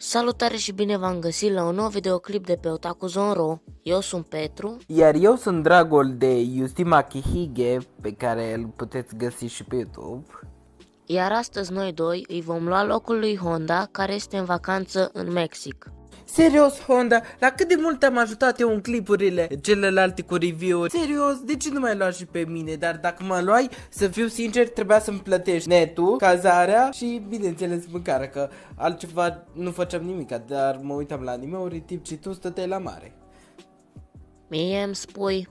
Salutare și bine v-am găsit la un nou videoclip de pe Otaku Zone Ro. Eu sunt Petru. Iar eu sunt Dragol de Yustima Kihige, pe care îl puteți găsi și pe YouTube. Iar astăzi noi doi îi vom lua locul lui Honda, care este în vacanță în Mexic. Serios, Honda, la cât de mult am ajutat eu în clipurile celelalte cu review-uri? Serios, de ce nu mai luai și pe mine? Dar dacă mă luai, să fiu sincer, trebuia să-mi plătești netul, cazarea și, bineînțeles, mâncarea, că altceva nu făceam nimic, dar mă uitam la anime-uri timp ce tu stăteai la mare. Mie îmi spui...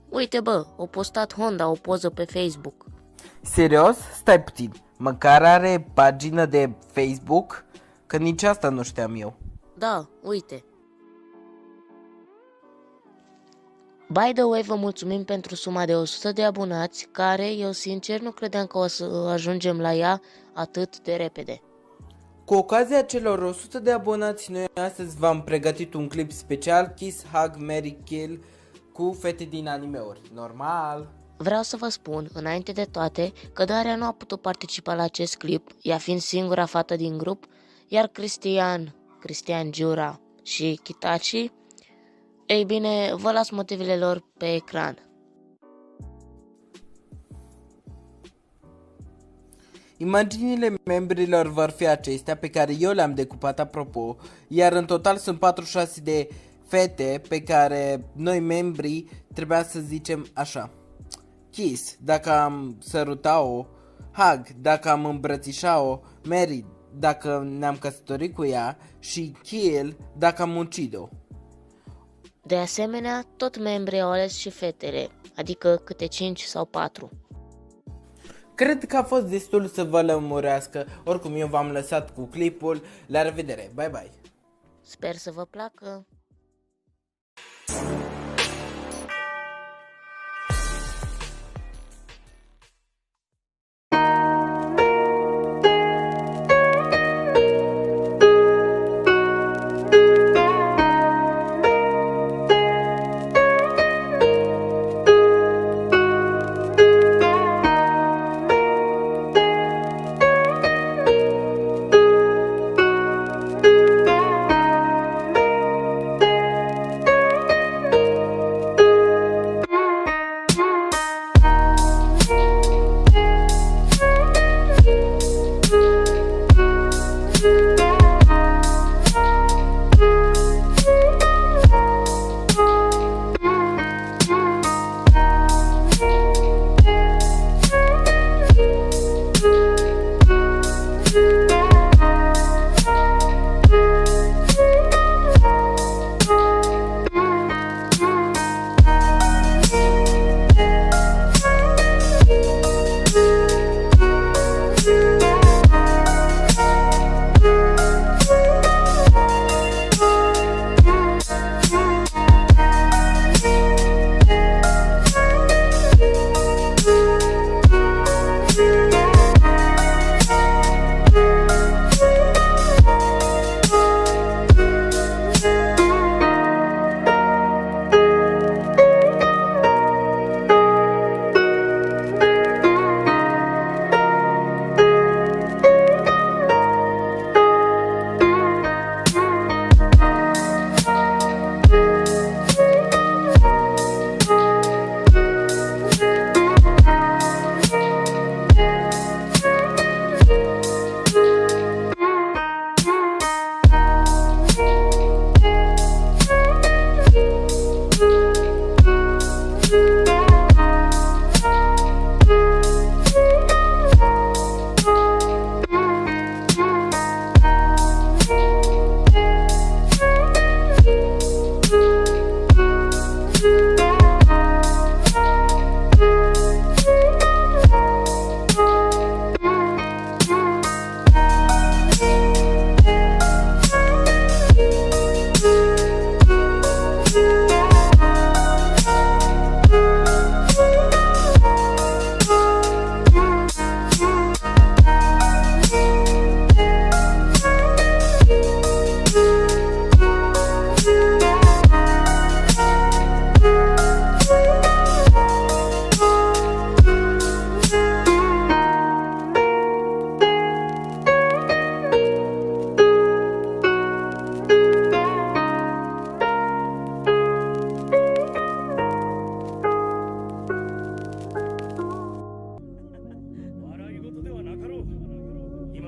Uite bă, a postat Honda o poză pe Facebook. Serios? Stai puțin, măcar are pagină de Facebook? Că nici asta nu știam eu. Da, uite. By the way, vă mulțumim pentru suma de 100 de abonați, care eu sincer nu credeam că o să ajungem la ea atât de repede. Cu ocazia celor 100 de abonați, noi astăzi v-am pregătit un clip special Kiss, Hug, Marry, Kill cu fete din animeuri. Normal. Vreau să vă spun, înainte de toate, că Daria nu a putut participa la acest clip, ea fiind singura fată din grup, iar Cristian Giura și Kitachi, ei bine, vă las motivele lor pe ecran. Imaginile membrilor vor fi acestea pe care eu le-am decupat apropo, iar în total sunt 46 de fete pe care noi membrii trebuia să zicem așa. Kiss, dacă am săruta-o, Hug, dacă am îmbrățișa-o, Marry, dacă ne-am căsătorit cu ea și Kill, dacă am ucid-o. De asemenea, tot membrii au ales și fetele, adică câte 5 sau 4. Cred că a fost destul să vă lămurească, oricum eu v-am lăsat cu clipul, la revedere, bye bye! Sper să vă placă!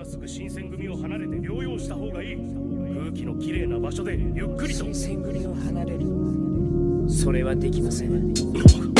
すぐ新選組を離れて療養した方がいい。空気のきれいな場所でゆっくりと。新選組を離れる。それはできません。